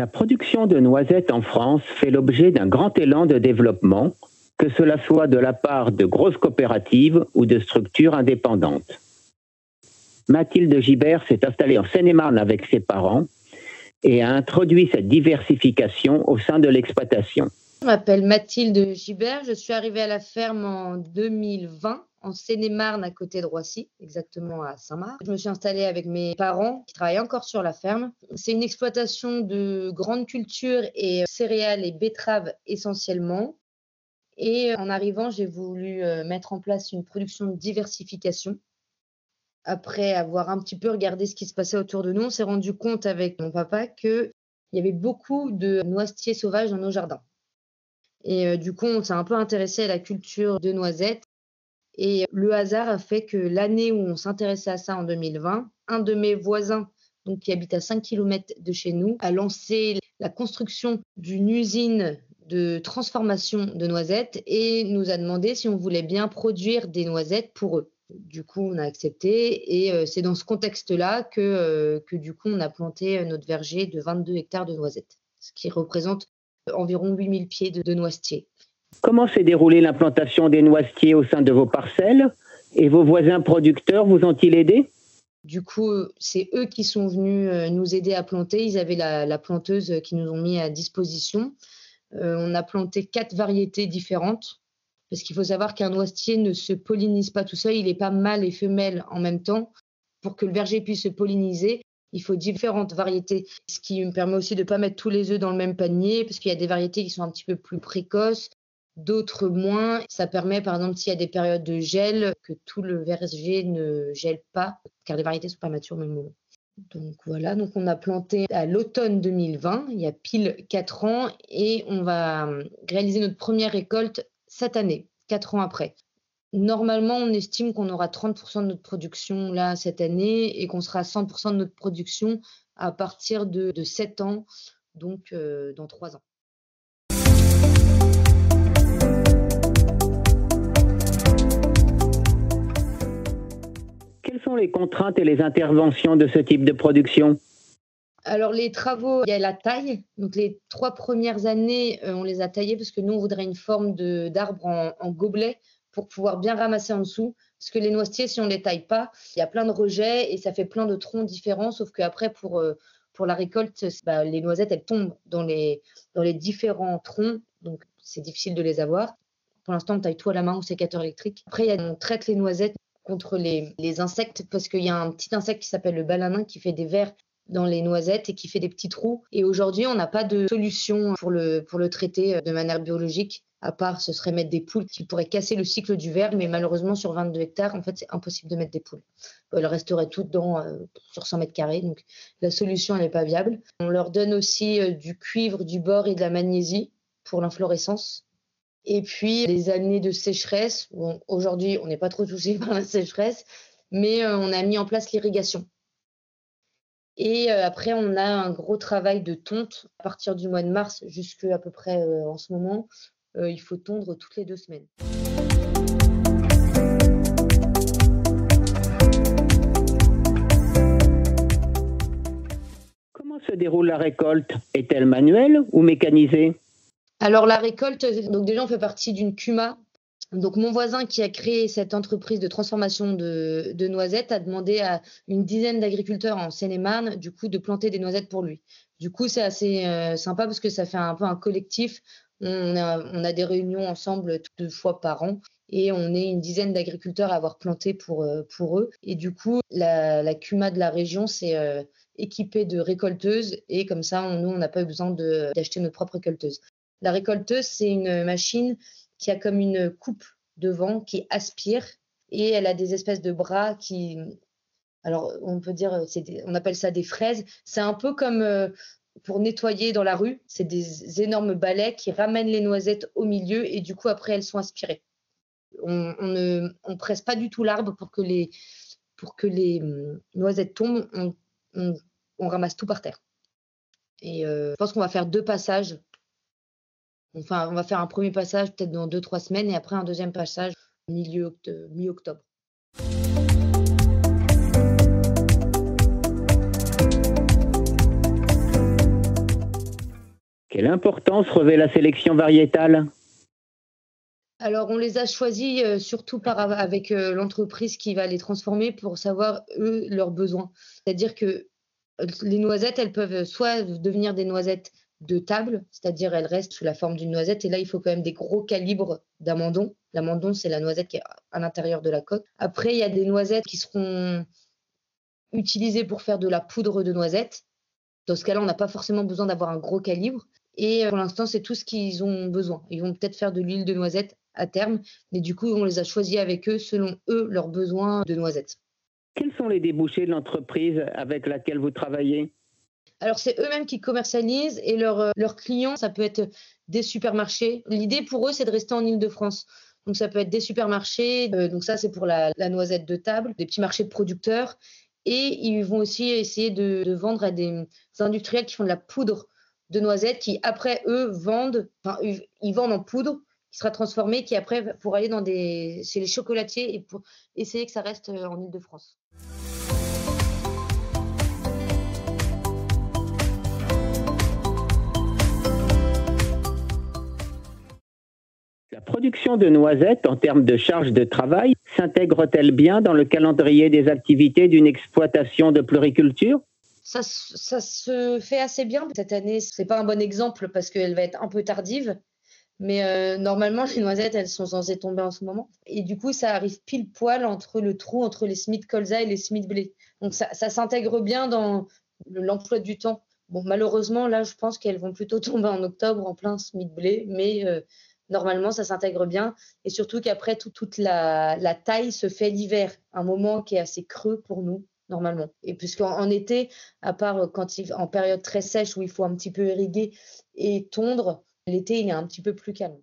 La production de noisettes en France fait l'objet d'un grand élan de développement, que cela soit de la part de grosses coopératives ou de structures indépendantes. Mathilde Gibert s'est installée en Seine-et-Marne avec ses parents et a introduit cette diversification au sein de l'exploitation. Je m'appelle Mathilde Gibert, je suis arrivée à la ferme en 2020, en Seine-et-Marne, à côté de Roissy, exactement à Saint-Marc. Je me suis installée avec mes parents qui travaillent encore sur la ferme. C'est une exploitation de grandes cultures et céréales et betteraves essentiellement. Et en arrivant, j'ai voulu mettre en place une production de diversification. Après avoir un petit peu regardé ce qui se passait autour de nous, on s'est rendu compte avec mon papa qu'il y avait beaucoup de noisetiers sauvages dans nos jardins. Et du coup, on s'est un peu intéressé à la culture de noisettes. Et le hasard a fait que l'année où on s'intéressait à ça en 2020, un de mes voisins, donc qui habite à 5 km de chez nous, a lancé la construction d'une usine de transformation de noisettes et nous a demandé si on voulait bien produire des noisettes pour eux. Du coup, on a accepté et c'est dans ce contexte-là que du coup, on a planté notre verger de 22 hectares de noisettes, ce qui représente environ 8000 pieds de noisetiers. Comment s'est déroulée l'implantation des noisetiers au sein de vos parcelles et vos voisins producteurs vous ont-ils aidé? Du coup, c'est eux qui sont venus nous aider à planter. Ils avaient la planteuse qui nous ont mis à disposition. On a planté 4 variétés différentes parce qu'il faut savoir qu'un noisetier ne se pollinise pas tout seul. Il n'est pas mâle et femelle en même temps. Pour que le verger puisse se polliniser, il faut différentes variétés, ce qui me permet aussi de ne pas mettre tous les œufs dans le même panier parce qu'il y a des variétés qui sont un petit peu plus précoces, d'autres moins. Ça permet, par exemple, s'il y a des périodes de gel, que tout le verger ne gèle pas, car les variétés ne sont pas matures au même moment. Donc voilà, donc on a planté à l'automne 2020, il y a pile 4 ans, et on va réaliser notre première récolte cette année, 4 ans après. Normalement, on estime qu'on aura 30% de notre production là cette année et qu'on sera à 100% de notre production à partir de 7 ans, donc dans 3 ans. Quelles sont les contraintes et les interventions de ce type de production? Alors les travaux, il y a la taille. Donc les 3 premières années, on les a taillés parce que nous, on voudrait une forme d'arbre en gobelet pour pouvoir bien ramasser en dessous. Parce que les noisetiers, si on ne les taille pas, il y a plein de rejets et ça fait plein de troncs différents. Sauf qu'après, pour la récolte, les noisettes, elles tombent dans les différents troncs. Donc c'est difficile de les avoir. Pour l'instant, on taille tout à la main au sécateur électrique. Après, on traite les noisettes contre les insectes parce qu'il y a un petit insecte qui s'appelle le balanin qui fait des vers dans les noisettes et qui fait des petits trous. Et aujourd'hui, on n'a pas de solution pour le traiter de manière biologique, à part ce serait mettre des poules qui pourraient casser le cycle du ver, mais malheureusement, sur 22 hectares, en fait, c'est impossible de mettre des poules. Elles resteraient toutes sur 100 mètres carrés, donc la solution, elle n'est pas viable. On leur donne aussi du cuivre, du bore et de la magnésie pour l'inflorescence. Et puis, les années de sécheresse, bon, aujourd'hui, on n'est pas trop touché par la sécheresse, mais on a mis en place l'irrigation. Et après, on a un gros travail de tonte à partir du mois de mars jusqu'à peu près en ce moment. Il faut tondre toutes les 2 semaines. Comment se déroule la récolte? Est-elle manuelle ou mécanisée? Alors la récolte, donc déjà, on fait partie d'une CUMA. Donc, mon voisin qui a créé cette entreprise de transformation de noisettes a demandé à une dizaine d'agriculteurs en Seine-et-Marne, du coup, de planter des noisettes pour lui. Du coup, c'est assez sympa parce que ça fait un peu un collectif. On a des réunions ensemble 2 fois par an et on est une dizaine d'agriculteurs à avoir planté pour eux. Et du coup, la CUMA de la région s'est équipée de récolteuses et comme ça, nous, on n'a pas eu besoin d'acheter notre propre récolteuse. La récolteuse, c'est une machine qui a comme une coupe devant qui aspire et elle a des espèces de bras qui, alors on peut dire, on appelle ça des fraises. C'est un peu comme pour nettoyer dans la rue. C'est des énormes balais qui ramènent les noisettes au milieu et du coup après elles sont aspirées. On ne presse pas du tout l'arbre pour que les noisettes tombent. On ramasse tout par terre. Et je pense qu'on va faire 2 passages. Enfin, on va faire un premier passage peut-être dans 2-3 semaines et après un deuxième passage mi-octobre. Quelle importance revêt la sélection variétale? Alors, on les a choisis surtout avec l'entreprise qui va les transformer pour savoir, eux, leurs besoins. C'est-à-dire que les noisettes, elles peuvent soit devenir des noisettes de table, c'est-à-dire elles restent sous la forme d'une noisette, et là, il faut quand même des gros calibres d'amandon. L'amandon, c'est la noisette qui est à l'intérieur de la coque. Après, il y a des noisettes qui seront utilisées pour faire de la poudre de noisette. Dans ce cas-là, on n'a pas forcément besoin d'avoir un gros calibre. Et pour l'instant, c'est tout ce qu'ils ont besoin. Ils vont peut-être faire de l'huile de noisette à terme, mais du coup, on les a choisis avec eux selon eux leurs besoins de noisettes. Quels sont les débouchés de l'entreprise avec laquelle vous travaillez? Alors, c'est eux-mêmes qui commercialisent et leurs clients, ça peut être des supermarchés. L'idée pour eux, c'est de rester en Île-de-France. Donc, ça peut être des supermarchés. Donc, ça, c'est pour la noisette de table, des petits marchés de producteurs. Et ils vont aussi essayer de vendre à des industriels qui font de la poudre de noisettes qui, après, eux, ils vendent en poudre qui sera transformée, qui après, pour aller chez les chocolatiers et pour essayer que ça reste en Île-de-France. La production de noisettes, en termes de charge de travail, s'intègre-t-elle bien dans le calendrier des activités d'une exploitation de pluriculture? Ça se fait assez bien. Cette année, c'est pas un bon exemple parce qu'elle va être un peu tardive. Mais normalement, les noisettes, elles sont censées tomber en ce moment. Et du coup, ça arrive pile poil entre le trou entre les semis de colza et les semis de blé. Donc, ça s'intègre bien dans l'emploi du temps. Bon, malheureusement, là, je pense qu'elles vont plutôt tomber en octobre, en plein semis de blé. Mais normalement, ça s'intègre bien. Et surtout qu'après, toute la taille se fait l'hiver, un moment qui est assez creux pour nous, normalement. Et puisqu'en été, à part en période très sèche où il faut un petit peu irriguer et tondre, l'été, il est un petit peu plus calme.